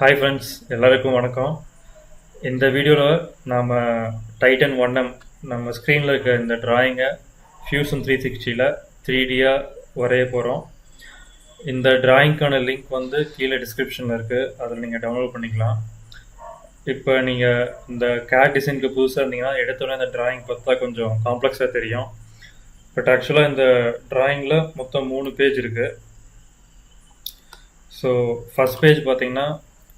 Hi friends, எல்லாருக்கும் வணக்கம். இந்த வீடியோவில் நாம் டைட்டன் 1M நம்ம ஸ்க்ரீனில் இருக்க இந்த டிராயிங்கை ஃபியூஷன் 360ல் 3Dயாக வரைய போகிறோம். இந்த டிராயிங்க்கான லிங்க் வந்து கீழே டிஸ்கிரிப்ஷனில் இருக்குது, அதில் நீங்கள் டவுன்லோட் பண்ணிக்கலாம். இப்போ நீங்கள் இந்த கேட் டிசைனுக்கு புதுசாக இருந்தீங்கன்னா எடுத்தோடனே இந்த டிராயிங் பார்த்தா கொஞ்சம் காம்ப்ளெக்ஸாக தெரியும். பட் ஆக்சுவலாக இந்த டிராயிங்கில் மொத்தம் 3 பேஜ் இருக்குது. ஸோ ஃபஸ்ட் பேஜ் பார்த்தீங்கன்னா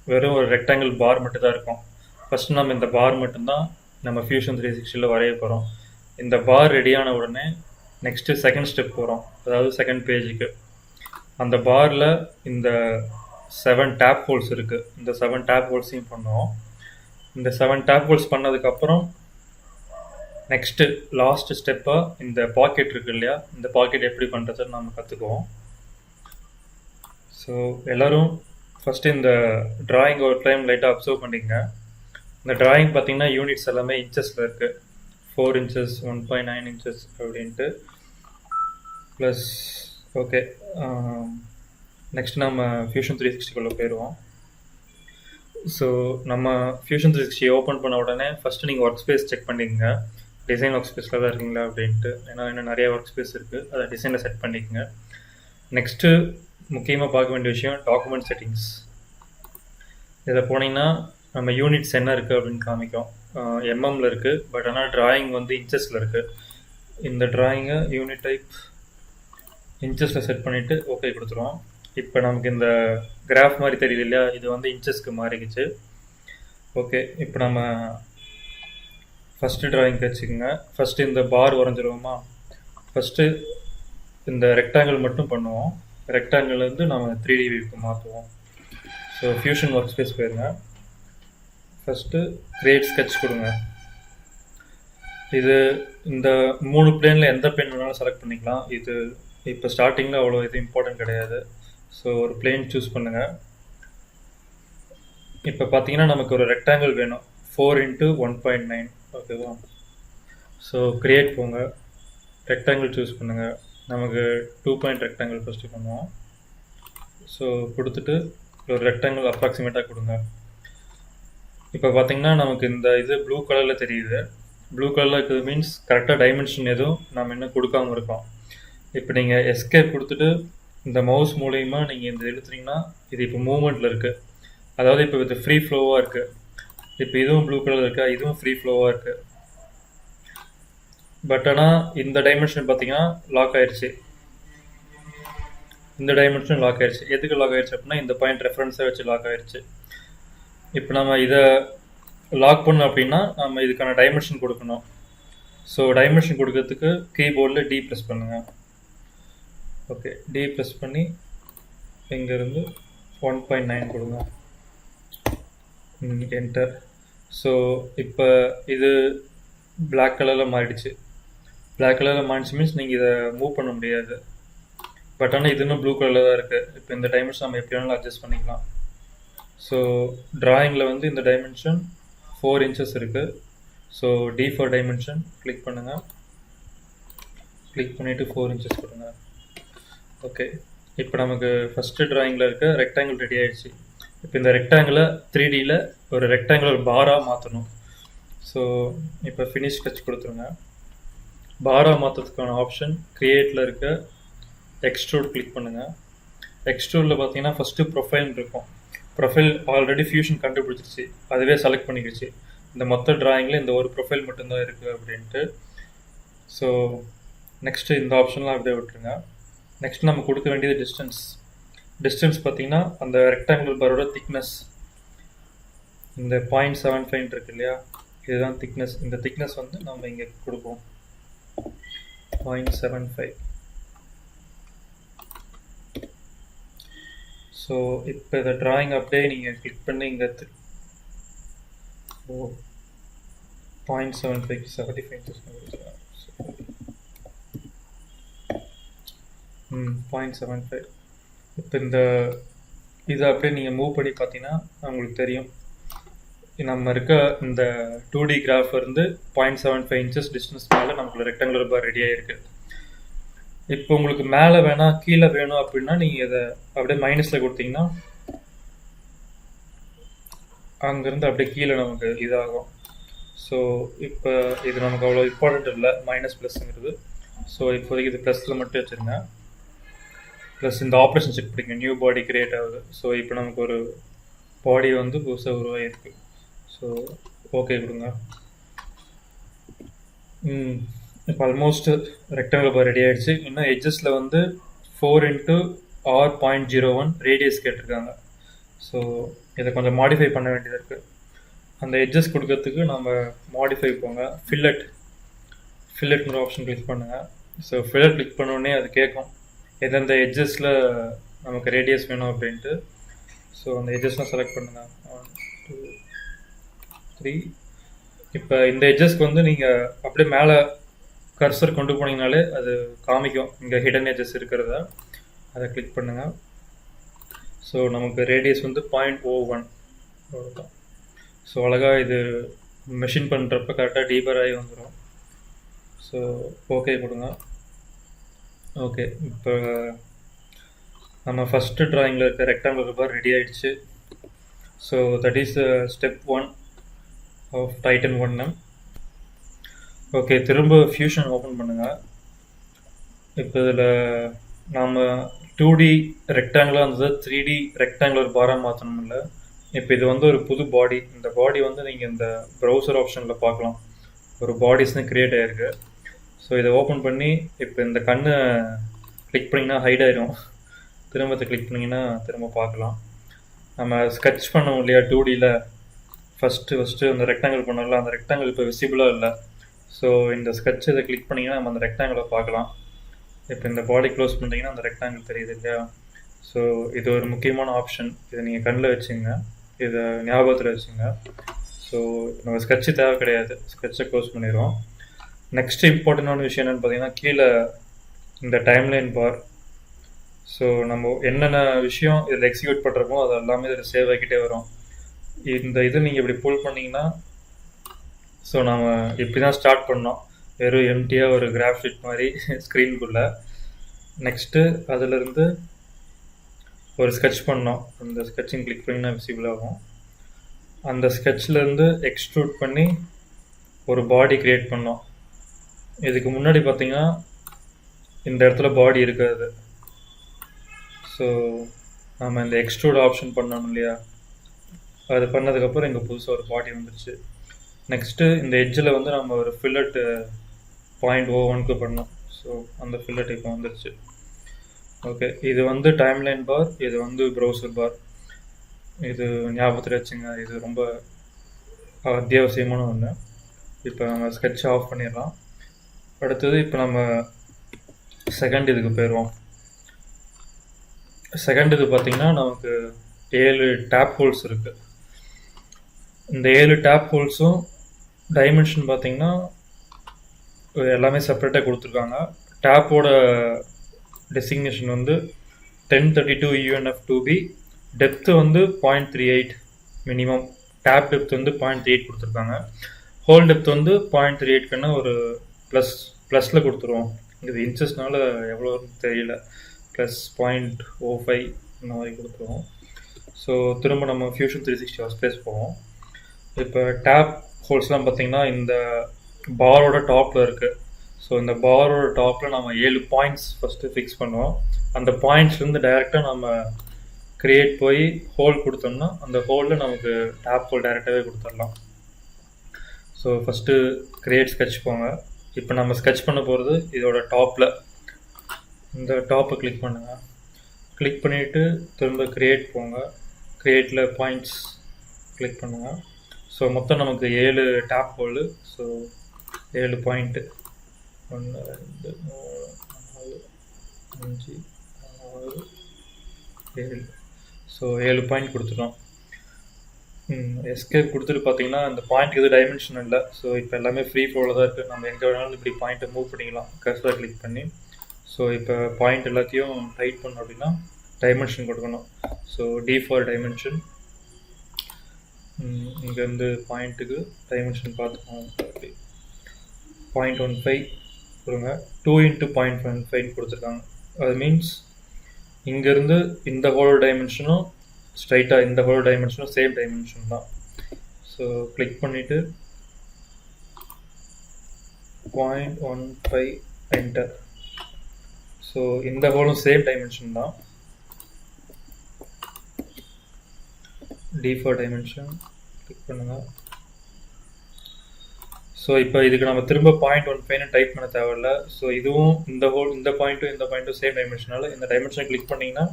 வெறும் ஒரு ரெக்டாங்கிள் பார் மட்டும் தான் இருக்கும். ஃபஸ்ட்டு நம்ம இந்த பார் மட்டும்தான் நம்ம ஃபியூஷன் 360ல் வரைய போகிறோம். இந்த பார் ரெடியான உடனே நெக்ஸ்ட்டு செகண்ட் ஸ்டெப் போகிறோம், அதாவது செகண்ட் பேஜுக்கு. அந்த பாரில் இந்த 7 டேப் ஹோல்ஸ் இருக்குது. இந்த 7 டேப் ஹோல்ஸையும் பண்ணுவோம். இந்த 7 டேப் ஹோல்ஸ் பண்ணதுக்கப்புறம் நெக்ஸ்ட்டு லாஸ்ட் ஸ்டெப்பாக இந்த பாக்கெட் இருக்குது இல்லையா, இந்த பாக்கெட் எப்படி பண்ணுறதுன்னு நம்ம கற்றுக்குவோம். ஸோ எல்லோரும் ஃபஸ்ட்டு இந்த டிராயிங் ஒரு டைம் லைட்டாக அப்சர்வ் பண்ணிக்கங்க. இந்த டிராயிங் பார்த்தீங்கன்னா யூனிட்ஸ் எல்லாமே இன்ச்சஸில் இருக்குது. 4 inches, 1.9 inches அப்படின்ட்டு. ப்ளஸ் ஓகே, நெக்ஸ்ட் நம்ம ஃபியூஷன் 360குள்ளே போயிடுவோம். ஸோ நம்ம ஃபியூஷன் 360 ஓப்பன் பண்ண உடனே ஃபஸ்ட்டு நீங்கள் ஒர்க் ஸ்பேஸ் செக் பண்ணிக்கங்க. டிசைன் ஒர்க் ஸ்பேஸில் தான் இருக்கீங்களா அப்படின்ட்டு. ஏன்னா இன்னும் நிறைய ஒர்க் ஸ்பேஸ் இருக்குது, அதை டிசைனில் செட் பண்ணிக்கங்க. நெக்ஸ்ட்டு முக்கியமாக பார்க்க வேண்டிய விஷயம் டாக்குமெண்ட் செட்டிங்ஸ். இதில் போனீங்கன்னா நம்ம யூனிட்ஸ் என்ன இருக்குது அப்படின்னு காமிக்கும். எம்எம்மில் இருக்குது, பட் ஆனால் டிராயிங் வந்து இன்ச்சஸில் இருக்குது. இந்த டிராயிங்கை யூனிட் டைப் இன்ச்சஸில் செட் பண்ணிவிட்டு ஓகே கொடுத்துருவோம். இப்போ நமக்கு இந்த கிராஃப் மாதிரி தெரியுது இல்லையா, இது வந்து இன்ச்சஸ்க்கு மாறிக்குச்சு. ஓகே, இப்போ நம்ம ஃபஸ்ட்டு டிராயிங் வச்சுக்கோங்க. ஃபஸ்ட்டு இந்த பார் வரைஞ்சிருவோமா. ஃபஸ்ட்டு இந்த ரெக்டாங்கிள் மட்டும் பண்ணுவோம். ரெக்டாங்கிள்லேருந்து நம்ம 3D வியூக்கு மாற்றுவோம். ஸோ ஃபியூஷன் ஒர்க் ஸ்பேஸ் போயிருங்க. ஃபஸ்ட்டு கிரியேட் ஸ்கெட்ச் கொடுங்க. இது இந்த 3 பிளேனில் எந்த பிளேன் வேணாலும் செலக்ட் பண்ணிக்கலாம். இது இப்போ ஸ்டார்டிங்கில் அவ்வளோ இது இம்பார்ட்டன்ட் கிடையாது. ஸோ ஒரு பிளேன் சூஸ் பண்ணுங்கள். இப்போ பார்த்தீங்கன்னா நமக்கு ஒரு ரெக்டாங்கிள் வேணும், 4 into 1.9. ஓகேவா. ஸோ கிரியேட் போங்க, ரெக்டாங்கிள் சூஸ் பண்ணுங்கள். நமக்கு 2 பாயிண்ட் ரெக்டாங்கிள் ஃபஸ்ட்டு பண்ணுவோம். ஸோ கொடுத்துட்டு ஒரு ரெக்டாங்கிள் அப்ராக்சிமேட்டாக கொடுங்க. இப்போ பார்த்தீங்கன்னா நமக்கு இந்த இது ப்ளூ கலரில் தெரியுது. ப்ளூ கலரில் இருக்குது மீன்ஸ் கரெக்டாக டைமென்ஷன் எதுவும் நம்ம இன்னும் கொடுக்காம இருக்கோம். இப்போ நீங்கள் எஸ்கேப் கொடுத்துட்டு இந்த மவுஸ் மூலயமா நீங்கள் இந்த இழுத்துறீங்கன்னா இது இப்போ மூவ்மெண்ட்டில் இருக்குது. அதாவது இப்போ இது ஃப்ரீ ஃப்ளோவாக இருக்குது. இப்போ இதுவும் ப்ளூ கலர் இருக்கா, இதுவும் ஃப்ரீ ஃப்ளோவாக இருக்குது. பட் ஆனால் இந்த டைமென்ஷன் பார்த்தீங்கன்னா லாக் ஆயிடுச்சு. இந்த டைமென்ஷன் லாக் ஆயிடுச்சு. எதுக்கு லாக் ஆயிடுச்சு அப்படின்னா இந்த பாயிண்ட் ரெஃபரன்ஸை வச்சு லாக் ஆயிடுச்சு. இப்போ நம்ம இதை லாக் பண்ணோம் அப்படின்னா நம்ம இதுக்கான டைமென்ஷன் கொடுக்கணும். ஸோ டைமென்ஷன் கொடுக்கறதுக்கு கீபோர்டில் D ப்ரெஸ் பண்ணுங்கள். ஓகே, D ப்ரெஸ் பண்ணி இங்கேருந்து 1.9 கொடுங்க. என்டர். ஸோ இப்போ இது பிளாக் கலரில் மாறிடுச்சு. பிளாக் கலரில் மாறிடுச்சு மீன்ஸ் நீங்கள் இதை மூவ் பண்ண முடியாது. பட் ஆனால் இது இன்னும் ப்ளூ கலரில் தான் இருக்குது. இப்போ இந்த டைமென்ஷன் நம்ம எப்படி வேணாலும் அட்ஜஸ்ட் பண்ணிக்கலாம். ஸோ டிராயிங்கில் வந்து இந்த டைமென்ஷன் 4 inches இருக்குது. So D for dimension click பண்ணுங்கள். கிளிக் பண்ணிவிட்டு 4 inches கொடுங்க. ஓகே, இப்போ நமக்கு ஃபஸ்ட்டு டிராயிங்கில் இருக்க ரெக்டாங்கிள் ரெடி ஆகிடுச்சு. இப்போ இந்த ரெக்டாங்கிளை 3Dயில் ஒரு ரெக்டாங்குலர் பாராக மாற்றணும். ஸோ இப்போ ஃபினிஷ் ஸ்கெட்ச் கொடுத்துருங்க. பாராக மாற்றுறதுக்கான ஆப்ஷன் க்ரியேட்டில் இருக்க எக்ஸ்ட்ரூட் கிளிக் பண்ணுங்கள். எக்ஸ்ட்ரூடில் பார்த்தீங்கன்னா ஃபஸ்ட்டு ப்ரொஃபைல் இருக்கும். ப்ரொஃபைல் ஆல்ரெடி ஃபியூஷன் கண்டுபிடிச்சிருச்சு, அதுவே செலக்ட் பண்ணிக்கிடுச்சு. இந்த மொத்த டிராயிங்கில் இந்த ஒரு ப்ரொஃபைல் மட்டும்தான் இருக்குது அப்படின்ட்டு. ஸோ நெக்ஸ்ட்டு இந்த ஆப்ஷன்லாம் அப்படியே விட்டுருங்க. நெக்ஸ்ட் நம்ம கொடுக்க வேண்டியது டிஸ்டன்ஸ். டிஸ்டன்ஸ் பார்த்தீங்கன்னா அந்த ரெக்டாங்குலர் பாரோட திக்னஸ் இந்த 0.75 இருக்கு இல்லையா, இதுதான் திக்னஸ். இந்த திக்னஸ் வந்து நம்ம இங்கே கொடுப்போம் 0.75. ஸோ இப்போ இந்த டிராயிங் அப்படியே நீங்கள் கிளிக் பண்ணி இங்கே 0.75 75 inches 0.75. இப்போ இந்த இதை அப்படியே நீங்கள் மூவ் பண்ணி பார்த்தீங்கன்னா உங்களுக்கு தெரியும் நம்ம இருக்க இந்த 2D கிராஃப் இருந்து 0.75 inches டிஸ்டன்ஸ் மேலே நமக்கு ரெக்டாங்குலர் பார் ரெடி ஆகிருக்கு. இப்போ உங்களுக்கு மேலே வேணாம் கீழே வேணும் அப்படின்னா நீங்கள் இதை அப்படியே மைனஸில் கொடுத்தீங்கன்னா அங்கேருந்து அப்படியே கீழே நமக்கு இதாகும். ஸோ இப்போ இது நமக்கு அவ்வளோ இம்பார்ட்டண்ட் இல்லை மைனஸ் ப்ளஸ்ங்கிறது. ஸோ இப்போதைக்கு இது ப்ளஸில் மட்டும் வச்சுருங்க. ப்ளஸ் இந்த ஆப்ரேஷன் செக் பண்ணிங்க, நியூ பாடி கிரியேட் ஆகுது. ஸோ இப்போ நமக்கு ஒரு பாடி வந்து புதுசாக உருவாகிருக்கு. ஸோ ஓகே கொடுங்க. இப்போ ஆல்மோஸ்ட் ரெக்டாங்கிள் பார் ரெடி ஆகிடுச்சு. இன்னும் எட்ஜஸில் வந்து 4x r.01 ரேடியஸ் கேட்டிருக்காங்க. ஸோ இதை கொஞ்சம் மாடிஃபை பண்ண வேண்டியது இருக்குது. அந்த எட்ஜஸ் கொடுக்கறதுக்கு நம்ம மாடிஃபை போங்க, ஃபில்லட்ங்கிற ஆப்ஷன் கிளிக் பண்ணுங்கள். ஸோ ஃபில்லட் கிளிக் பண்ணோடனே அது கேட்கும் எந்தெந்த எட்ஜஸில் நமக்கு ரேடியஸ் வேணும் அப்படின்ட்டு. ஸோ அந்த எட்ஜஸ்லாம் செலக்ட் பண்ணுங்கள். 1 2 3. இப்போ இந்த எட்ஜஸ்க்கு வந்து நீங்கள் அப்படியே மேலே கர்சர் கொண்டு போனீங்கனாலே அது காமிக்கும் இங்கே ஹிடன் எட்ஜஸ் இருக்கிறத. அதை கிளிக் பண்ணுங்கள். ஸோ நமக்கு ரேடியஸ் வந்து 0.01 அவ்வளோதான். ஸோ அழகாக இது மெஷின் பண்ணுறப்ப கரெக்டாக டீபர் ஆகி வந்துடும். ஸோ ஓகே கொடுங்க. ஓகே, இப்போ நம்ம ஃபஸ்ட்டு ட்ராயிங்கில் இருக்க ரெக்டாங்குலர் பார் ரெடி ஆகிடுச்சு. So that is step 1 of Titan 1M. Okay, திரும்ப ஃபியூஷன் ஓப்பன் பண்ணுங்கள். இப்போ இதில் நாம் 2D ரெக்டாங்குலாக இருந்தது 3D ரெக்டாங்குலர் பாராக மாற்றணும் இல்லை. இப்போ இது வந்து ஒரு புது பாடி. இந்த பாடி வந்து நீங்கள் இந்த ப்ரௌசர் ஆப்ஷனில் பார்க்கலாம். ஒரு பாடிஸ்னு க்ரியேட் ஆகிருக்கு. ஸோ இதை ஓப்பன் பண்ணி இப்போ இந்த கண்ணை கிளிக் பண்ணிங்கன்னா ஹைட் ஆயிடும். திரும்ப கிளிக் பண்ணிங்கன்னா திரும்ப பார்க்கலாம். நம்ம ஸ்கெட்ச் பண்ணோம் இல்லையா 2Dயில் ஃபஸ்ட்டு அந்த ரெக்டாங்கிள் பண்ணோம்ல, அந்த ரெக்டாங்கிள் இப்போ விசிபிளாக இல்லை. ஸோ இந்த ஸ்கெட்ச் இதை கிளிக் பண்ணிங்கன்னா நம்ம அந்த ரெக்டாங்கிளை பார்க்கலாம். இப்போ இந்த பாடி க்ளோஸ் பண்ணிங்கன்னா அந்த ரெக்டாங்கிள் தெரியுது இல்லையா. ஸோ இது ஒரு முக்கியமான ஆப்ஷன். இதை நீங்கள் கண்ணில் வச்சுங்க, இதை ஞாபகத்தில் வச்சுங்க. ஸோ நம்ம ஸ்கெட்சு தேவை கிடையாது, ஸ்கெட்சை க்ளோஸ் பண்ணிடுவோம். நெக்ஸ்ட் இம்பார்ட்டண்டான விஷயம் என்னென்னு பார்த்தீங்கன்னா கீழே இந்த டைம்லைன் பார். ஸோ நம்ம என்னென்ன விஷயம் இதில் எக்ஸிக்யூட் பண்ணுறோமோ அது எல்லாமே இதில் சேவ் ஆகிக்கிட்டே வரும். இந்த இது நீங்கள் இப்படி புல் பண்ணிங்கன்னா, ஸோ நம்ம இப்படி தான் ஸ்டார்ட் பண்ணோம், வெறும் எம்டியாக ஒரு கிராஃப் ஷீட் மாதிரி ஸ்க்ரீனுக்குள்ளே. நெக்ஸ்ட்டு அதிலிருந்து ஒரு ஸ்கெட்ச் பண்ணோம். அந்த ஸ்கெட்சிங் கிளிக் பண்ணினா விசிபிள் ஆகும். அந்த ஸ்கெட்ச்லேருந்து எக்ஸ்ட்ரூட் பண்ணி ஒரு பாடி க்ரியேட் பண்ணோம். இதுக்கு முன்னாடி பார்த்தீங்கன்னா இந்த இடத்துல பாடி இருக்காது. ஸோ நம்ம இந்த எக்ஸ்ட்ரூட் ஆப்ஷன் பண்ணணும் இல்லையா, அது பண்ணதுக்கப்புறம் இங்கே புதுசாக ஒரு பாடி வந்துடுச்சு. நெக்ஸ்ட்டு இந்த எட்ஜில் வந்து நம்ம ஒரு ஃபில்லட் 0.01க்கு பண்ணோம். ஸோ அந்த ஃபில்லட் இப்போ வந்துடுச்சு. ஓகே, இது வந்து டைம்லைன் பார், இது வந்து ப்ரௌசர் பார். இது ஞாபகத்தில் வச்சுங்க, இது ரொம்ப அத்தியாவசியமான ஒன்று. இப்போ நம்ம ஸ்கெட்சை ஆஃப் பண்ணிடலாம். அடுத்தது இப்போ நம்ம செகண்ட் இதுக்கு போயிடுவோம். செகண்ட் இது பார்த்திங்கன்னா நமக்கு 7 டேப் ஹோல்ஸ் இருக்குது. இந்த 7 டேப் ஹோல்ஸும் டைமென்ஷன் பார்த்திங்கன்னா எல்லாமே செப்பரேட்டாக கொடுத்துருக்காங்க. டேப்போட டெசிக்னேஷன் வந்து 1032 UNF2B. டெப்த்து வந்து 0.38 மினிமம். டேப் டெப்த் வந்து 0.8 கொடுத்துருக்காங்க. ஹோல் டெப்த் வந்து 0.38க்குன்னா ஒரு ப்ளஸில் கொடுத்துருவோம். இது இன்ச்சஸ்னால எவ்வளோன்னு தெரியல, +0.05 இந்த மாதிரி கொடுத்துருவோம். ஸோ திரும்ப நம்ம ஃபியூஷன் 360 ஒர்க்ஸ்பேஸ் போவோம். இப்போ டேப் ஹோல்ஸ்லாம் பார்த்திங்கன்னா இந்த பாரோட டாப்பில் இருக்குது. ஸோ இந்த பாரோட டாப்பில் நம்ம 7 பாயிண்ட்ஸ் ஃபஸ்ட்டு ஃபிக்ஸ் பண்ணுவோம். அந்த பாயிண்ட்ஸ்லேருந்து டைரெக்டாக நம்ம க்ரியேட் போய் ஹோல் கொடுத்தோம்னா அந்த ஹோலில் நமக்கு டேப் ஹோல் டைரெக்டாகவே கொடுத்துடலாம். ஸோ ஃபஸ்ட்டு க்ரியேட் ஸ்கெட்ச் போங்க. இப்போ நம்ம ஸ்கெட்ச் பண்ண போகிறது இதோட டாப்பில். இந்த டாப்பை கிளிக் பண்ணுங்கள். கிளிக் பண்ணிவிட்டு திரும்ப க்ரியேட் போங்க. க்ரியேட்டில் பாயிண்ட்ஸ் கிளிக் பண்ணுங்கள். ஸோ மொத்தம் நமக்கு 7 tap hole. So 7 point 1 2 3 4 5 6 7. So 7 point கொடுத்துட்டோம். எஸ்கேப் கொடுத்துட்டு பார்த்தீங்கன்னா இந்த பாயிண்ட்டுக்கு எதுவும் டைமென்ஷன் இல்லை. ஸோ இப்போ எல்லாமே ஃப்ரீ ஃப்ளோவில் தான் இருக்குது. நம்ம எங்கே வேணாலும் இப்படி பாயிண்ட்டை மூவ் பண்ணிக்கலாம் கர்சர் கிளிக் பண்ணி. ஸோ இப்போ பாயிண்ட் எல்லாத்தையும் டைட் பண்ணோம் அப்படின்னா டைமென்ஷன் கொடுக்கணும். So D for dimension. இங்கேருந்து பாயிண்ட்டுக்கு டைமென்ஷன் பார்த்துக்கணும். 0.15 கொடுங்க. 2 × 0.15 கொடுத்துருக்காங்க. அது மீன்ஸ் இங்கேருந்து இந்த ஹோல் டைமென்ஷனும் ஸ்ட்ரைட்டாக இந்த ஹோல் டைமென்ஷனும் சேம் டைமென்ஷன் தான். ஸோ கிளிக் பண்ணிவிட்டு 0.15 என்டர். ஸோ இந்த ஹோலும் சேம் டைமென்ஷன் தான். D4 டைமென்ஷன் கிளிக் பண்ணுங்கள். ஸோ இப்போ இதுக்கு நம்ம திரும்ப 0.15 டைப் பண்ண தேவையில்ல. ஸோ இதுவும் இந்த பாயிண்ட்டும் சேம் டைமென்ஷனால இந்த டைமென்ஷனை கிளிக் பண்ணிங்கன்னா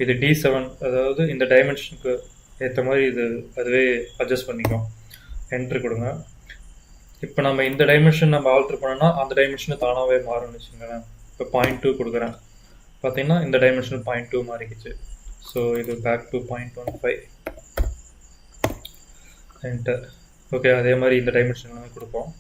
இது D7, அதாவது இந்த டைமென்ஷனுக்கு ஏற்ற மாதிரி இது அதுவே அட்ஜஸ்ட் பண்ணிக்கும். என்ட்ரு கொடுங்க. இப்போ நம்ம இந்த டைமென்ஷன் நம்ம ஆல்ட்ரு பண்ணோன்னா அந்த டைமென்ஷனு தானாகவே மாறும்னு வச்சுக்கோங்களேன். இப்போ 0.2 கொடுக்குறேன். பார்த்தீங்கன்னா இந்த டைமென்ஷன் 0.2 மாறிக்கிச்சு. ஸோ இது பேக் டு 0.15 என்டர். ஓகே, அதே மாதிரி இந்த டைமென்ஷன் எல்லாமே கொடுப்போம்.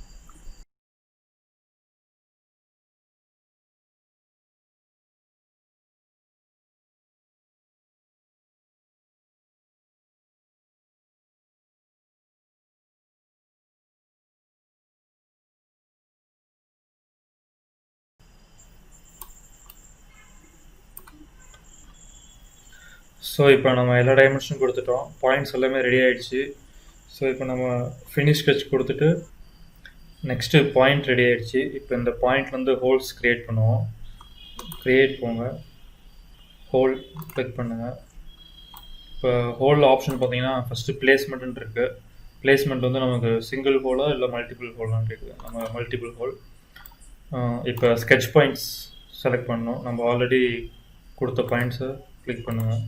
ஸோ இப்போ நம்ம எல்லா டைமென்ஷனும் கொடுத்துட்டோம். பாயிண்ட்ஸ் எல்லாமே ரெடி ஆகிடுச்சு. ஸோ இப்போ நம்ம ஃபினிஷ் ஸ்கெட்ச் கொடுத்துட்டு நெக்ஸ்ட்டு பாயிண்ட் ரெடி ஆகிடுச்சு. இப்போ இந்த பாயிண்ட்லேருந்து ஹோல்ஸ் க்ரியேட் பண்ணுவோம். க்ரியேட் போங்க, ஹோல் கிளிக் பண்ணுங்கள். இப்போ ஹோல் ஆப்ஷன் பார்த்தீங்கன்னா ஃபஸ்ட்டு பிளேஸ்மெண்ட்டுன்னு இருக்குது. பிளேஸ்மெண்ட் வந்து நமக்கு சிங்கிள் ஹோலா இல்லை மல்டிபிள் ஹோலான்னு கேட்குது. நம்ம மல்டிபிள் ஹோல். இப்போ ஸ்கெட்ச் பாயிண்ட்ஸ் செலக்ட் பண்ணணும். நம்ம ஆல்ரெடி கொடுத்த பாயிண்ட்ஸை கிளிக் பண்ணுங்கள்.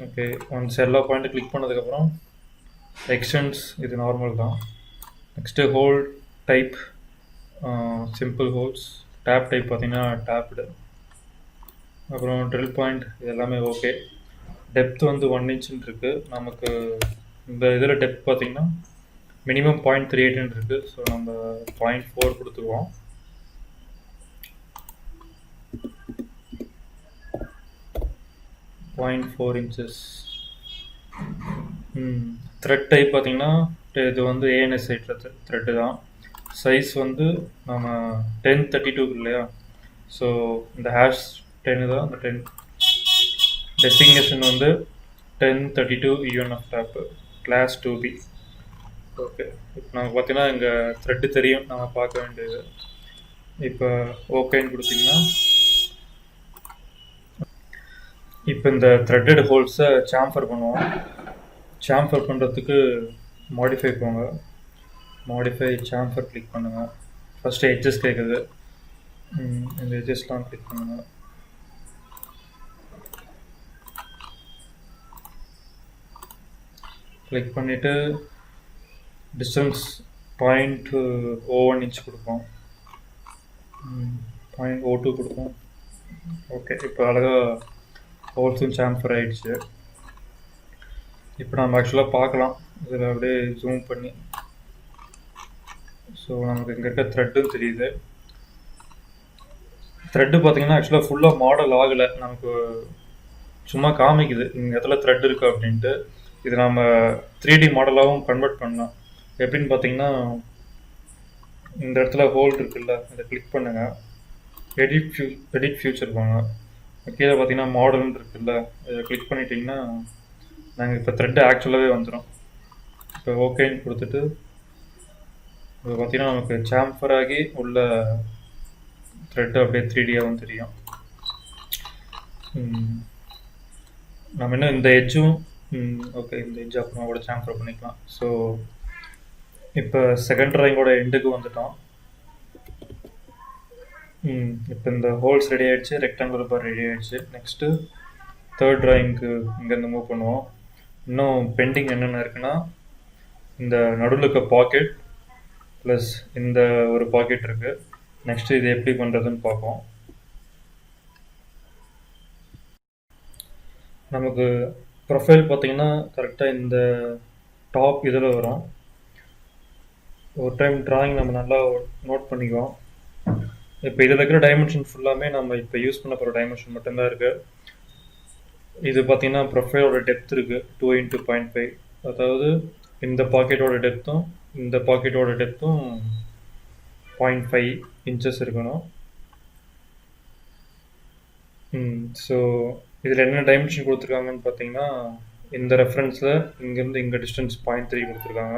ஓகே, ஒன்ஸ் எல்லா பாயிண்ட்டும் கிளிக் பண்ணதுக்கப்புறம் எக்ஸ்டென்ஸ் இது நார்மல் தான். Next hole type simple holes. Tap type பார்த்தீங்கன்னா டேப்டு. அப்புறம் ட்ரில் பாயிண்ட் இது எல்லாமே ஓகே. டெப்த் வந்து 1 இன்ச்சுன்னு இருக்குது. நமக்கு இந்த இதில் டெப்த் பார்த்தீங்கன்னா மினிமம் 0.38 இருக்குது. ஸோ நம்ம 0.4 கொடுத்துருவோம். .4 inches. த்ரெட் டைப் பார்த்தீங்கன்னா இது வந்து ANSI த்ரெட்டு தான். சைஸ் வந்து நம்ம 1032 இல்லையா? ஸோ இந்த ஹேஷ் 10 தான். இந்த 10 டெசிக்னேஷன் வந்து 1032 UNF tape class 2B. Okay, இப்போ நமக்கு பார்த்தீங்கன்னா இங்கே த்ரெட்டு தெரியும், நம்ம பார்க்க வேண்டியது. இப்போ ஓகேன்னு கொடுத்தீங்கன்னா இப்போ இந்த த்ரெட்டட் ஹோல்ஸை சாம்ஃபர் பண்ணுவோம். சாம்ஃபர் பண்ணுறதுக்கு மாடிஃபை போங்க. மாடிஃபை சாம்ஃபர் கிளிக் பண்ணுங்கள். ஃபஸ்ட்டு எட்ஜஸ் கேட்குது. இந்த எட்ஜஸ்லாம் கிளிக் பண்ணுங்கள். கிளிக் பண்ணிவிட்டு டிஸ்டன்ஸ் 0.01 இன்ச் கொடுப்போம். 0.02 கொடுப்போம். ஓகே, இப்போ அழகாக ஹோல்ஸும் சாம்ஃபர் ஆகிடுச்சு. இப்போ நம்ம ஆக்சுவலாக பார்க்கலாம் இதில் அப்படியே ஜூம் பண்ணி. ஸோ நமக்கு இங்கே இருக்க த்ரெட்டும் தெரியுது. த்ரெட்டு பார்த்தீங்கன்னா ஆக்சுவலாக ஃபுல்லாக மாடல் ஆகலை, நமக்கு சும்மா காமிக்குது இங்கே இடத்துல த்ரெட் இருக்குது அப்படின்ட்டு. இது நம்ம 3D மாடலாகவும் கன்வெர்ட் பண்ணலாம். எப்படின்னு பார்த்தீங்கன்னா இந்த இடத்துல ஹோல் இருக்குல்ல, இதை கிளிக் பண்ணுங்கள். எடிட் ஃபியூச்சர் போங்க. கீழே பார்த்தீங்கன்னா மாடல்னு இருக்குல்ல, இதை கிளிக் பண்ணிட்டீங்கன்னா நாங்கள் இப்போ த்ரெட்டு ஆக்சுவலாகவே வந்துடும். இப்போ ஓகேன்னு கொடுத்துட்டு இப்போ பார்த்தீங்கன்னா நமக்கு சாம்ஃபர் ஆகி உள்ள த்ரெட்டு அப்படியே 3Dயாகவும் தெரியும். நம்ம இன்னும் இந்த எட்ஜும் ஓகே, இந்த எட்ஜ் அப்புறம் கூட சாம்ஃபர் பண்ணிக்கலாம். ஸோ இப்போ செகண்ட் ட்ராயிங்கோட எண்டுக்கு வந்துட்டோம். இப்போ இந்த ஹோல்ஸ் ரெடி ஆகிடுச்சு, ரெக்டாங்குலர் பார் ரெடி ஆகிடுச்சு. நெக்ஸ்ட்டு தேர்ட் ட்ராயிங்க்கு இங்கேருந்து மூவ் பண்ணுவோம். இன்னும் பெண்டிங் என்னென்ன இருக்குன்னா இந்த நடுவில் இருக்க பாக்கெட் ப்ளஸ் இந்த ஒரு பாக்கெட் இருக்குது. நெக்ஸ்ட்டு இது எப்படி பண்ணுறதுன்னு பார்ப்போம். நமக்கு ப்ரொஃபைல் பார்த்தீங்கன்னா கரெக்டாக இந்த டாப் இதில் வரும். ஒரு டைம் ட்ராயிங் நம்ம நல்லா நோட் பண்ணிக்குவோம். இப்போ இதில் இருக்கிற டைமென்ஷன் ஃபுல்லாமே நம்ம இப்போ யூஸ் பண்ண போகிற டைமென்ஷன் மட்டும்தான் இருக்குது. இது பார்த்தீங்கன்னா ப்ரொஃபைலோட டெப்த் இருக்குது 2 × 0.5. அதாவது இந்த பாக்கெட்டோட டெப்த்தும் இந்த பாக்கெட்டோட டெப்த்தும் 0.5 இன்ச்சஸ் இருக்கணும். ஸோ இதில் என்ன டைமென்ஷன் கொடுத்துருக்காங்கன்னு பார்த்தீங்கன்னா இந்த ரெஃபரன்ஸில் இங்கேருந்து இங்கே டிஸ்டன்ஸ் 0.3 கொடுத்துருக்காங்க.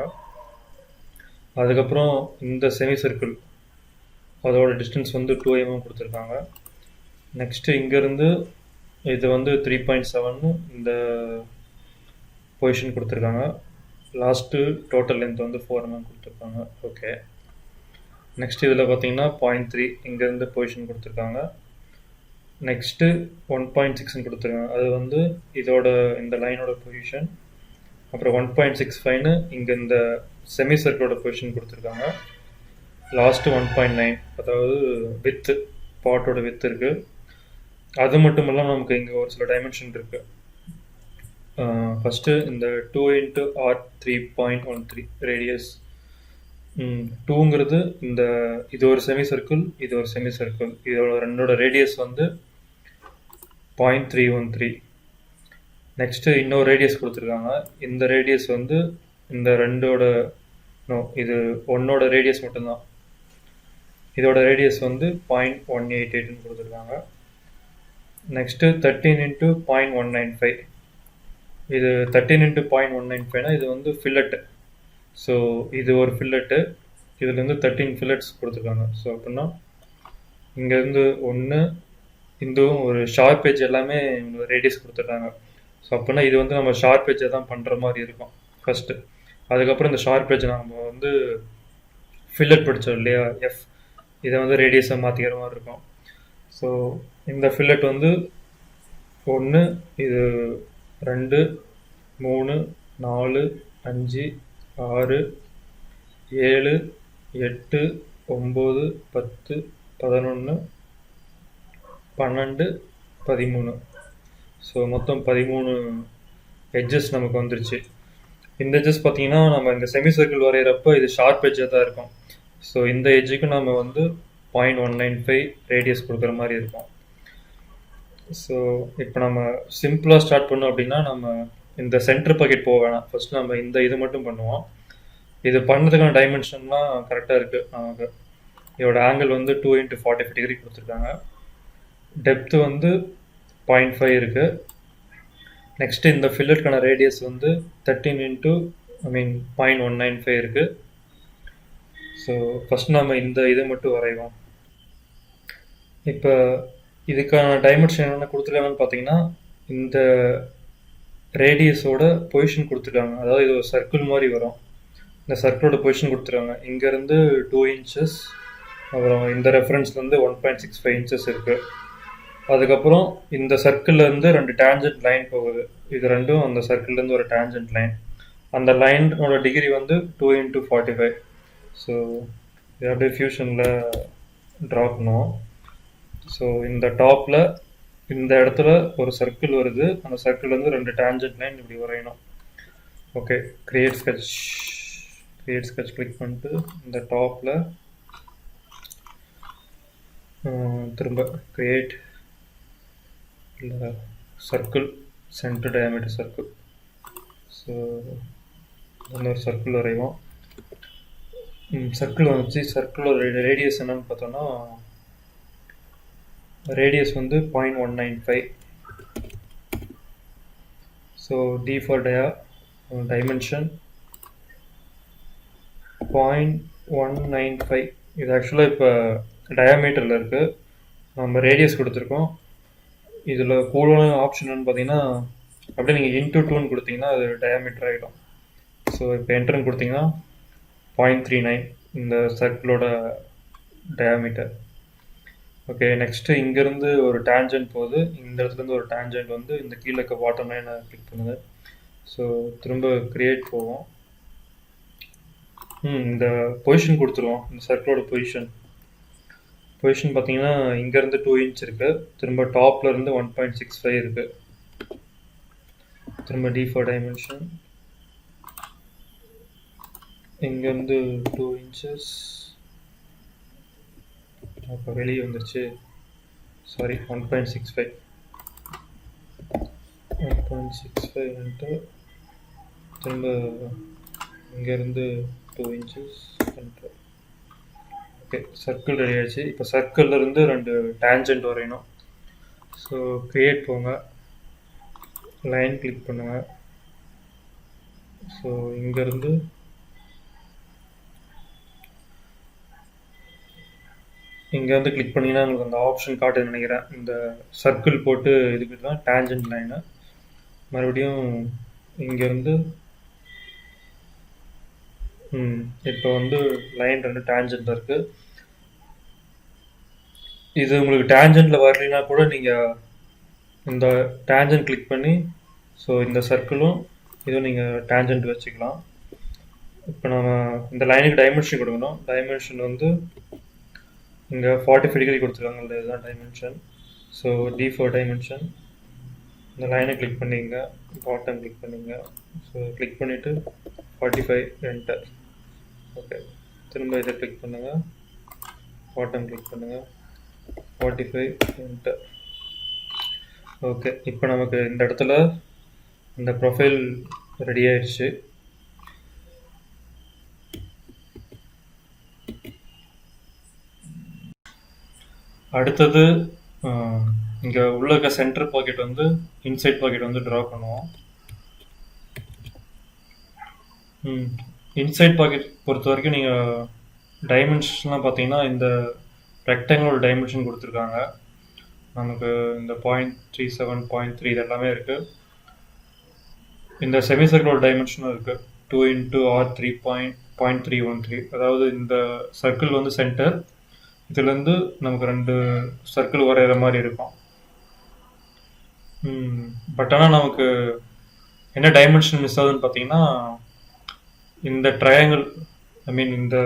அதுக்கப்புறம் இந்த செமி சர்க்கிள் அதோட டிஸ்டன்ஸ் வந்து 2 mm கொடுத்துருக்காங்க. நெக்ஸ்ட்டு இங்கேருந்து இது வந்து 3.7 இந்த பொசிஷன் கொடுத்துருக்காங்க. லாஸ்ட்டு டோட்டல் லென்த் வந்து 4 mm கொடுத்துருக்காங்க. ஓகே, நெக்ஸ்ட் இதில் பார்த்தீங்கன்னா 0.3 இங்கேருந்து பொசிஷன் கொடுத்துருக்காங்க. நெக்ஸ்ட்டு 1.6 கொடுத்துருக்காங்க. அது வந்து இதோட இந்த லைனோட பொசிஷன். அப்புறம் 1.65 இங்கே இந்த செமி சர்க்கிளோட பொசிஷன் கொடுத்துருக்காங்க. லாஸ்ட்டு 1.9 அதாவது வித்து பாட்டோட வித்து இருக்குது. அது மட்டும் இல்லாமல் நமக்கு இங்கே ஒரு சில டைமென்ஷன் இருக்குது. ஃபஸ்ட்டு இந்த 2 × R3.13 ரேடியஸ். 2ங்கிறது இந்த இது ஒரு செமி சர்க்கிள், இது ஒரு செமி சர்க்கிள், இதோட ரெண்டோட ரேடியஸ் வந்து 0.313. நெக்ஸ்ட்டு இன்னொரு ரேடியஸ் கொடுத்துருக்காங்க. இந்த ரேடியஸ் வந்து இந்த ரெண்டோட இது ஒன்னோட ரேடியஸ் மட்டும்தான். இதோட ரேடியஸ் வந்து 0.188 கொடுத்துருக்காங்க. நெக்ஸ்ட்டு 13 × 0.195. இது 13 × 0.195 இது வந்து ஃபில்லட்டு. ஸோ இது ஒரு ஃபில்லட்டு, இதுலேருந்து 13 ஃபில்லட்ஸ் கொடுத்துருக்காங்க. ஸோ அப்படின்னா இங்கேருந்து ஒன்று இதுவும் ஒரு ஷார்ப் எட்ஜ் எல்லாமே ரேடியஸ் கொடுத்துருக்காங்க. ஸோ அப்படின்னா இது வந்து நம்ம ஷார்ப் எட்ஜை தான் பண்ணுற மாதிரி இருக்கும் ஃபஸ்ட்டு. அதுக்கப்புறம் இந்த ஷார்ப் எட்ஜ் நம்ம வந்து ஃபில்லட் படித்தோம் இல்லையா, எஃப், இதை வந்து ரேடியஸை மாற்றிக்கிற மாதிரி இருக்கும். ஸோ இந்த ஃபில்லட் வந்து 1, இது 2, 3, 4, 5, 6, 7, 8, 9, 10, 11, 12, 13. ஸோ மொத்தம் 13 எட்ஜஸ் நமக்கு வந்துருச்சு. இந்த எட்ஜஸ் பார்த்தீங்கன்னா நம்ம இந்த செமி சர்க்கிள் வரைகிறப்போ இது ஷார்ப் எட்ஜாக தான் இருக்கும். ஸோ இந்த எட்ஜுக்கு நம்ம வந்து 0.195 ரேடியஸ் கொடுக்குற மாதிரி இருக்கும். ஸோ இப்போ நம்ம சிம்பிளாக ஸ்டார்ட் பண்ணோம் அப்படின்னா நம்ம இந்த சென்டர் பாக்கெட் போக வேணாம். ஃபர்ஸ்ட் நம்ம இந்த இது மட்டும் பண்ணுவோம். இது பண்ணதுக்கான டைமென்ஷன்லாம் கரெக்டாக இருக்குது நமக்கு. இதோட ஆங்கிள் வந்து 2 × 45 டிகிரி கொடுத்துருக்காங்க. டெப்த்து வந்து 0.5 இருக்குது. நெக்ஸ்ட்டு இந்த ஃபில்லட்கான ரேடியஸ் வந்து 13 × 0.195 இருக்குது. ஸோ ஃபஸ்ட் நம்ம இந்த இதை மட்டும் வரைவோம். இப்போ இதுக்கான டைமென்ஷன் என்னென்ன கொடுத்துருக்காங்கன்னு பார்த்தீங்கன்னா இந்த ரேடியஸோட பொசிஷன் கொடுத்துருக்காங்க. அதாவது இது ஒரு சர்க்கிள் மாதிரி வரும். இந்த சர்க்கிளோட பொசிஷன் கொடுத்துருக்காங்க. இங்கேருந்து 2 inches, அப்புறம் இந்த ரெஃபரன்ஸ்லேருந்து 1.65 inches இருக்குது. அதுக்கப்புறம் இந்த சர்க்கிள்லேருந்து 2 டேஞ்சன்ட் லைன் போகுது. இது ரெண்டும் அந்த சர்க்கிள்லேருந்து ஒரு டேஞ்சன்ட் லைன். அந்த லைனோட டிகிரி வந்து 2 × 45. ஸோ இது அப்படியே ஃபியூஷனில் ட்ரா பண்ணுவோம். ஸோ இந்த டாப்பில் இந்த இடத்துல ஒரு சர்க்கிள் வருது. அந்த சர்க்கிள்லேருந்து 2 டேஞ்சன்ட் லைன் இப்படி வரையணும். ஓகே, கிரியேட் ஸ்கெட்ச் கிளிக் பண்ணிட்டு இந்த டாப்பில் திரும்ப கிரியேட் இல்லை circle, centre diameter circle. So இன்னொரு சர்க்கிள் வரைவோம். சர்க்கிள் வந்துச்சு. சர்க்கிளோட ரேடியஸ் என்னன்னு பார்த்தோன்னா ரேடியஸ் வந்து 0.195. So D for dimension 0.195. இது ஆக்சுவலாக இப்போ டயாமீட்டரில் இருக்குது. நம்ம ரேடியஸ் கொடுத்துருக்கோம். இதில் கூடுதலான ஆப்ஷன் பார்த்தீங்கன்னா அப்படியே நீங்கள் இன்ட்டு 2ன்னு கொடுத்தீங்கன்னா அது டயாமீட்டர் ஆகிடும். ஸோ இப்போ என்ட்ரன் கொடுத்தீங்கன்னா 0.39 இந்த சர்க்கிளோட டயாமீட்டர். ஓகே, நெக்ஸ்ட்டு இங்கேருந்து ஒரு டேஞ்சன்ட் போகுது. இந்த இடத்துலேருந்து ஒரு டேஞ்சன்ட் வந்து இந்த கீழே இருக்க பாட்டம் லைனை கிளிக் பண்ணுது. ஸோ திரும்ப கிரியேட் போவோம். இந்த பொசிஷன் கொடுத்துருவோம். இந்த சர்க்கிளோட பொசிஷன் பார்த்தீங்கன்னா இங்கேருந்து 2 inch இருக்குது. திரும்ப டாப்பில் இருந்து 1.65 இருக்குது. திரும்ப D4 டைமென்ஷன் இங்கேருந்து 2 inches. அப்போ வெளியே வந்துருச்சு. சாரி, 1.65 1.65 திரும்ப இங்கேருந்து 2 inches. ஓகே, சர்க்கிள் ரெடி ஆயிடுச்சு. இப்போ சர்க்கிள்லேருந்து 2 டேஞ்சன்ட் வரையணும். ஸோ கிரியேட் போங்க, லைன் கிளிக் பண்ணுங்கள், ஸோ இங்கேருந்து இங்கே வந்து கிளிக் பண்ணிங்கன்னா உங்களுக்கு அந்த ஆப்ஷன் காட்டுதுன்னு நினைக்கிறேன். இந்த சர்க்கிள் போட்டு இதுக்கு தான் டேஞ்சன்ட் லைனு. மறுபடியும் இங்கேருந்து இப்போ வந்து லைன் 2 டேஞ்சன்ட் இருக்குது. இது உங்களுக்கு டேஞ்சன்ட்டில் வரலைன்னா கூட நீங்கள் இந்த டேஞ்சன்ட் கிளிக் பண்ணி ஸோ இந்த சர்க்கிளும் இதுவும் நீங்கள் டேஞ்சன்ட் வச்சுக்கலாம். இப்போ நம்ம இந்த லைனுக்கு டைமென்ஷன் கொடுக்கணும். டைமென்ஷன் வந்து இங்கே 45 டிகிரி கொடுத்துருக்காங்க, இதுதான் டைமென்ஷன். So D4 dimension. இந்த லைனை கிளிக் பண்ணிங்க, பாட்டம் கிளிக் பண்ணிங்க. ஸோ கிளிக் பண்ணிவிட்டு 45 என்டர். ஓகே, திரும்ப இதை கிளிக் பண்ணுங்கள், பாட்டம் கிளிக் பண்ணுங்கள், 45 என்டர். ஓகே, இப்போ நமக்கு இந்த இடத்துல இந்த ப்ரொஃபைல் ரெடி ஆயிடுச்சு. அடுத்தது இங்கே உள்ள இருக்க சென்டர் பாக்கெட் வந்து இன்சைட் பாக்கெட் வந்து ட்ரா பண்ணுவோம். இன்சைட் பாக்கெட் பொறுத்த வரைக்கும் நீங்கள் டைமென்ஷன்லாம் பார்த்தீங்கன்னா இந்த ரெக்டாங்கிளோட டைமென்ஷன் கொடுத்துருக்காங்க. நமக்கு இந்த 0.37, 0.3 இது எல்லாமே இருக்குது. இந்த செமி சர்க்கிளோட டைமென்ஷனும் இருக்குது, 2 × R3 0.313. அதாவது இந்த சர்க்கிள் வந்து சென்டர், இதுலேருந்து நமக்கு 2 சர்க்கிள் வரைகிற மாதிரி இருக்கும். பட் ஆனால் நமக்கு என்ன டைமென்ஷன் மிஸ் ஆகுதுன்னு பார்த்தீங்கன்னா இந்த ட்ரையாங்கிள், ஐ மீன் இந்த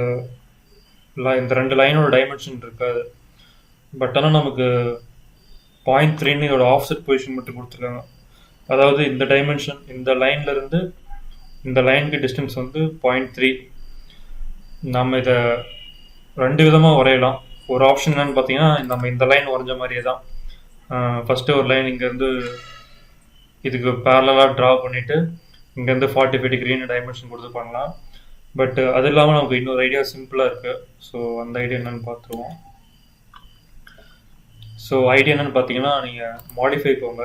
2 லைனோட டைமென்ஷன் இருக்காது. பட் ஆனால் நமக்கு 0.3 இதோட ஆஃப்செட் பொசிஷன் மட்டும் கொடுத்துருக்காங்க. அதாவது இந்த டைமென்ஷன் இந்த லைன்லேருந்து இந்த லைனுக்கு டிஸ்டன்ஸ் வந்து 0.3. நம்ம இதை 2 விதமாக வரையலாம். ஒரு ஆப்ஷன் என்னன்னு பார்த்தீங்கன்னா நம்ம இந்த லைன் வரைஞ்ச மாதிரியே தான் ஃபஸ்ட்டு ஒரு லைன் இங்கேருந்து இதுக்கு பேரலாக ட்ரா பண்ணிவிட்டு இங்கேருந்து 45 டிகிரின்னு டைமென்ஷன் கொடுத்து பண்ணலாம். பட் அது இல்லாமல் நமக்கு இன்னொரு ஐடியா சிம்பிளாக இருக்குது. ஸோ அந்த ஐடியா என்னென்னு பார்த்துருவோம். ஸோ ஐடியா என்னென்னு பார்த்தீங்கன்னா நீங்கள் மாடிஃபை போங்க,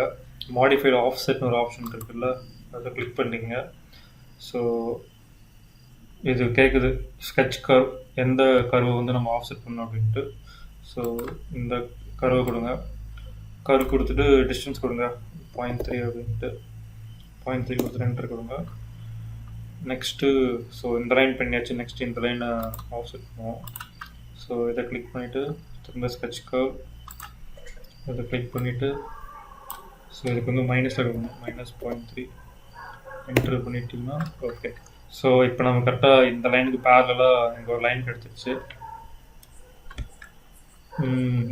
மாடிஃபைடு ஆஃப்செட்னு ஒரு ஆப்ஷன் இருக்குல்ல, அதை கிளிக் பண்ணிங்க. ஸோ இது கேட்குது ஸ்கெட்ச் கர்வ், எந்த கர்வை வந்து நம்ம ஆஃப்செட் பண்ணோம் அப்படின்ட்டு. ஸோ இந்த கர்வை கொடுங்க, கர்வ் கொடுத்துட்டு டிஸ்டன்ஸ் கொடுங்க 0.3 அப்படின்ட்டு. 0.3 கொடுத்து என்டர் கொடுங்க. நெக்ஸ்ட்டு ஸோ இந்த லைன் பண்ணியாச்சு. நெக்ஸ்ட் இந்த லைனை ஆஃப்செட் பண்ணுவோம். ஸோ இதை கிளிக் பண்ணிவிட்டு திரும்ப ஸ்கெட்ச் கர்வ் இதை கிளிக் பண்ணிவிட்டு ஸோ இதுக்கு வந்து மைனஸில் இருக்கணும், -0.3 என்டர் பண்ணிட்டீங்கன்னா ஓகே. ஸோ இப்போ நம்ம கரெக்டாக இந்த லைனுக்கு பேரலாக எனக்கு ஒரு லைன் கிடச்சிருச்சு.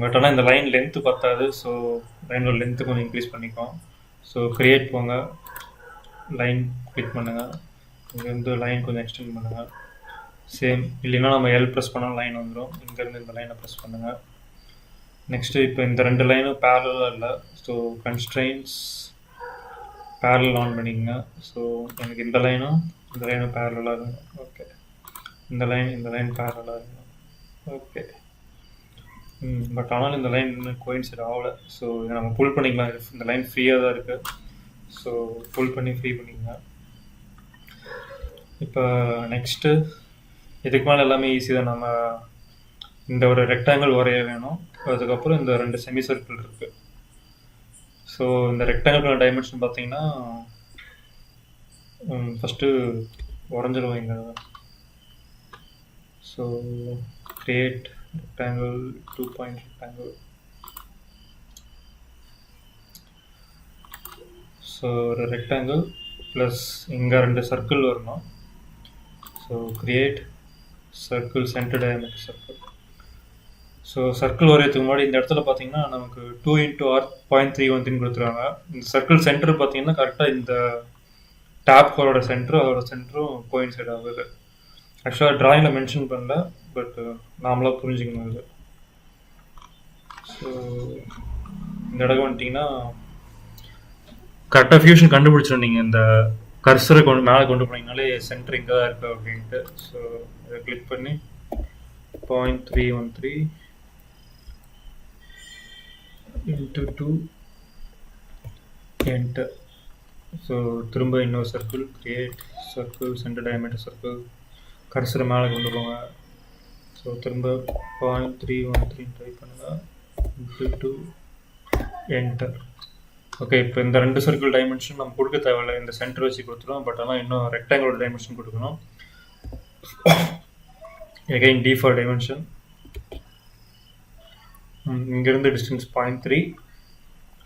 பட் ஆனால் இந்த லைன் லென்த்து பத்தாது. ஸோ லைனோட லென்த்து கொஞ்சம் இன்க்ரீஸ் பண்ணிக்கோம். ஸோ க்ரியேட் போங்க, லைன் கிளிக் பண்ணுங்கள், இங்கேருந்து லைன் கொஞ்சம் எக்ஸ்டெண்ட் பண்ணுங்கள். சேம் இல்லைன்னா நம்ம L ப்ரெஸ் பண்ணால் லைன் வந்துடும். இங்கேருந்து இந்த லைனை ப்ரெஸ் பண்ணுங்கள். நெக்ஸ்ட்டு இப்போ இந்த 2 லைனும் பேரலாக இல்லை. ஸோ கன்ஸ்ட்ரெயின்ஸ் பேரல் ஆன் பண்ணிக்கங்க. ஸோ எனக்கு இந்த லைனும் பேரலாக இருக்கும். ஓகே, இந்த லைன் பேரலாக இருக்கும். ஓகே, பட் ஆனால் இந்த லைன் இன்னும் கோயின்சைட் ஆகலை. ஸோ இதை நம்ம புல் பண்ணிக்கலாம். இந்த லைன் ஃப்ரீயாக தான் இருக்குது. ஸோ புல் பண்ணி ஃப்ரீ பண்ணிக்கங்க. இப்போ நெக்ஸ்ட்டு இதுக்கு மேலே எல்லாமே ஈஸி தான். நம்ம இந்த ஒரு ரெக்டாங்கிள் வரைய வேணும். அதுக்கப்புறம் இந்த 2 செமி சர்க்கிள் இருக்குது. ஸோ இந்த ரெக்டாங்கிள் டைமென்ஷன் பார்த்தீங்கன்னா ஃபஸ்ட்டு வரைஞ்சிடுவோம் இங்கே. So create rectangle 2 point rectangle. So ஒரு ரெக்டாங்கிள் ப்ளஸ் இங்கே 2 சர்க்கிள் வரணும். So create circle centre diameter circle. So circle வரையறதுக்கு முன்னாடி இந்த இடத்துல பார்த்தீங்கன்னா நமக்கு 2 × R 0.313 கொடுத்துருவாங்க. இந்த சர்க்கிள் சென்டர் பார்த்தீங்கன்னா கரெக்டாக இந்த டேப் ஹோலோட சென்டரும் அதோட சென்டரும் கோயின்சைட் ஆகுது. ஆக்சுவலாக ட்ராயிங்கில் மென்ஷன் பண்ணல, பட் நாமளாக புரிஞ்சுக்கணும் இது. ஸோ இந்த இடம் வந்துட்டிங்கன்னா கரெக்டாக ஃபியூஷன் கண்டுபிடிச்சிடும். நீங்கள் இந்த கர்சரை மேலே கொண்டு போனீங்கனாலே சென்டர் இங்கே தான் இருக்குது அப்படின்ட்டு. ஸோ இதை கிளிக் பண்ணி 0.313 × 2 என்டர். ஸோ திரும்ப இன்னொரு circle create circle centre diameter circle கர்சரை மேலே கொண்டு போங்க. ஸோ திரும்ப 0.313 டைப் பண்ணுங்கள். Into enter. ஓகே, இப்போ இந்த 2 சர்க்கிள் டைமென்ஷன் நம்ம கொடுக்க தேவையில்லை, இந்த சென்டர் வச்சு கொடுத்துருவோம். பட் ஆனால் இன்னும் ரெக்டாங்கிளோட டைமென்ஷன் கொடுக்கணும். Again D4 dimension. இங்கேருந்து டிஸ்டன்ஸ் 0.3.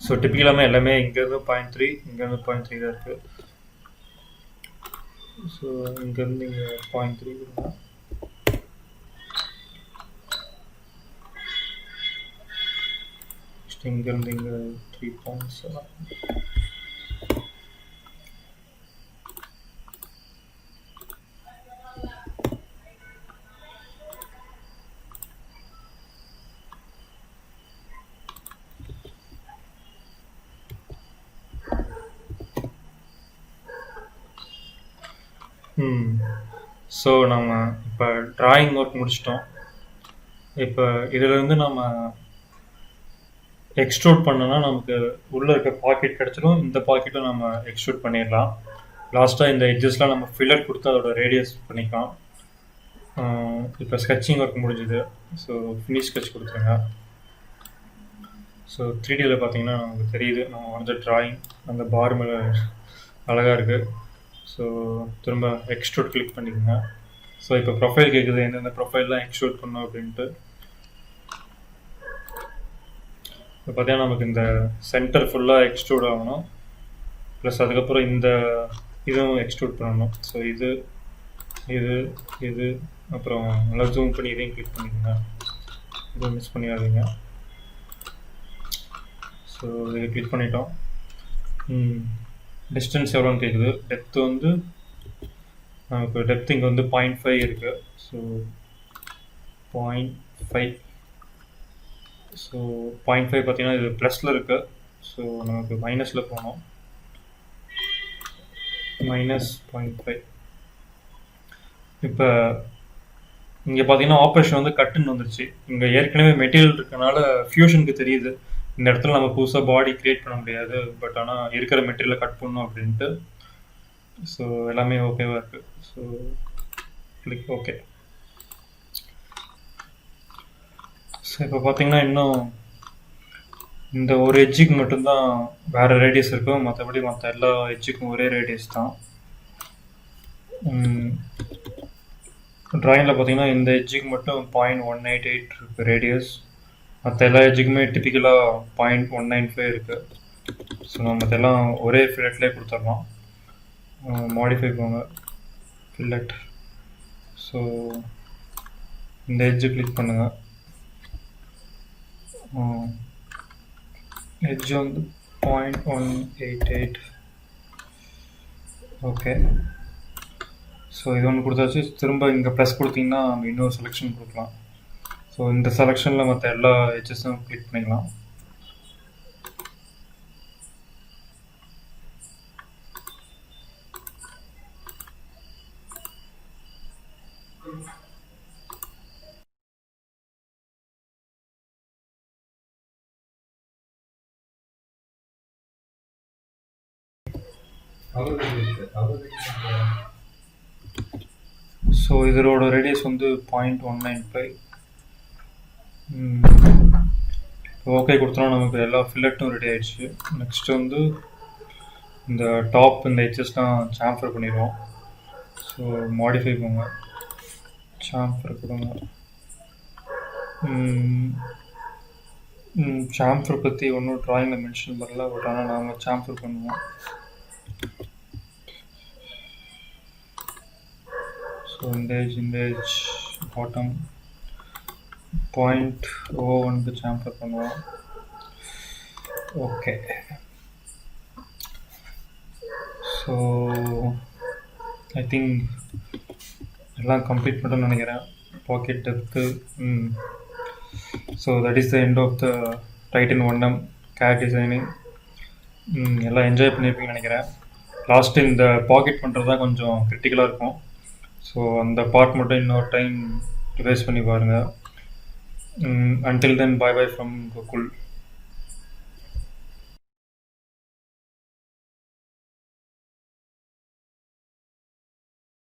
ஸோ டிப்பிக்கலாமே எல்லாமே இங்கேருந்து 0.3, இங்கேருந்து 0.3 தான் இருக்குது. ஸோ இங்கேருந்து இங்கே 0.3 கொடுங்க. இங்கேருந்து இங்கே 3.7. ஸோ நம்ம இப்போ ட்ராயிங் ஒர்க் முடிச்சிட்டோம். இப்போ இதிலேருந்து நம்ம எக்ஸ்ட்ரூட் பண்ணோன்னா நமக்கு உள்ளே இருக்க பாக்கெட் கிடச்சிடும். இந்த பாக்கெட்டும் நம்ம எக்ஸ்ட்ரூட் பண்ணிடலாம். லாஸ்ட்டாக இந்த எட்ஜஸ்லாம் நம்ம ஃபில்லர் கொடுத்து அதோட ரேடியஸ் பண்ணிக்கலாம். இப்போ ஸ்கெட்சிங் ஒர்க் முடிஞ்சுது. ஸோ ஃபினிஷ் ஸ்கெட்ச் கொடுத்துருங்க. ஸோ 3Dயில் பார்த்தீங்கன்னா நமக்கு தெரியுது நம்ம வரைஞ்ச ட்ராயிங் அந்த பார் மேலே அழகாக இருக்குது. ஸோ திரும்ப எக்ஸ்ட்ரூட் கிளிக் பண்ணிக்கோங்க. ஸோ இப்போ ப்ரொஃபைல் கேட்குது, எந்தெந்த ப்ரொஃபைல்லாம் எக்ஸ்ட்ரூட் பண்ணோம் அப்படின்ட்டு. இப்போ பார்த்தீங்கன்னா நமக்கு இந்த சென்டர் ஃபுல்லாக எக்ஸ்ட்ரூட் ஆகணும். ப்ளஸ் அதுக்கப்புறம் இந்த இதுவும் எக்ஸ்ட்ரூட் பண்ணணும். ஸோ இது இது இது அப்புறம் நல்லா ஜூம் பண்ணி இதையும் கிளிக் பண்ணிக்கோங்க, இதுவும் மிஸ் பண்ணிடாதீங்க. ஸோ இதை கிளிக் பண்ணிட்டோம். டிஸ்டன்ஸ் எவ்வளோன்னு கேட்குது. டெப்த்து வந்து நமக்கு டெப்த் இங்கே வந்து 0.5 இருக்குது. ஸோ 0.5. ஸோ 0.5 பார்த்தீங்கன்னா இது ப்ளஸில் இருக்குது. ஸோ நமக்கு மைனஸில் போகணும். -0.5. இப்போ இங்கே பார்த்தீங்கன்னா ஆப்ரேஷன் வந்து கட்டுன்னு வந்துருச்சு. இங்கே ஏற்கனவே மெட்டீரியல் இருக்கனால ஃபியூஷனுக்கு தெரியுது இந்த இடத்துல நம்ம புதுசாக பாடி க்ரியேட் பண்ண முடியாது, பட் ஆனால் இருக்கிற மெட்டீரியலை கட் பண்ணணும் அப்படின்ட்டு. ஸோ எல்லாமே ஓகேவாக இருக்குது. So click okay. ஸோ இப்போ பார்த்தீங்கன்னா இன்னும் இந்த ஒரு எட்ஜுக்கு மட்டும்தான் வேறு ரேடியஸ் இருக்கும், மற்றபடி மற்ற எல்லா எட்ஜுக்கும் ஒரே ரேடியஸ் தான். ட்ராயிங்கில் பார்த்தீங்கன்னா இந்த எட்ஜுக்கு மட்டும் 0.188 இருக்குது ரேடியஸ். மற்ற எல்லா எட்ஜுக்குமே டிப்பிக்கலாக 0.195 இருக்குது. ஸோ நம்ம இதெல்லாம் ஒரே ஃபில்லட்லேயே கொடுத்துடலாம். மாடிஃபை போங்க, ஃபில்லட். ஸோ இந்த எட்ஜு கிளிக் பண்ணுங்கள். எட்ஜு வந்து 0.188. ஓகே. ஸோ இது ஒன்று கொடுத்தாச்சு. திரும்ப இங்கே ப்ளஸ் கொடுத்தீங்கன்னா நம்ம இன்னொரு செலெக்ஷன் கொடுக்கலாம். ஸோ இந்த செலெக்ஷனில் மற்ற எல்லா எட்ஜஸும் கிளிக் பண்ணிக்கலாம். ஸோ இதோட ரேடியஸ் வந்து 0.195. ஓகே கொடுத்தோன்னா நமக்கு எல்லா ஃபில்லட்டும் ரெடி ஆகிடுச்சு. நெக்ஸ்ட்டு வந்து இந்த டாப் இந்த எட்ஜஸ்லாம் சாம்ஃபர் பண்ணிடுவோம். ஸோ மாடிஃபை போங்க, சாம்ஃபர் கொடுங்க. சாம்ஃபர் பற்றி ஒன்றும் ட்ராயிங்கில் மென்ஷன் பண்ணல, பட் ஆனால் நாங்கள் சாம்ஃபர் பண்ணுவோம். ஸோ இந்த ஏஜ் பாட்டம் 0.01 சாம்ஃபர் பண்ணுவோம். ஓகே. ஸோ ஐ திங்க் எல்லாம் கம்ப்ளீட் பண்ணிட்டோம்னு நினைக்கிறேன். Pocket depth. So that is the end of the Titan 1M CAD designing. எல்லாம் என்ஜாய் பண்ணியிருப்பீங்கன்னு நினைக்கிறேன். லாஸ்ட்டு இந்த பாக்கெட் பண்ணுறது தான் கொஞ்சம் கிரிட்டிக்கலாக இருக்கும். ஸோ அந்த பார்ட் மட்டும் இன்னொரு டைம் ரிவைஸ் பண்ணி பாருங்கள். Until then, bye bye from Gokul.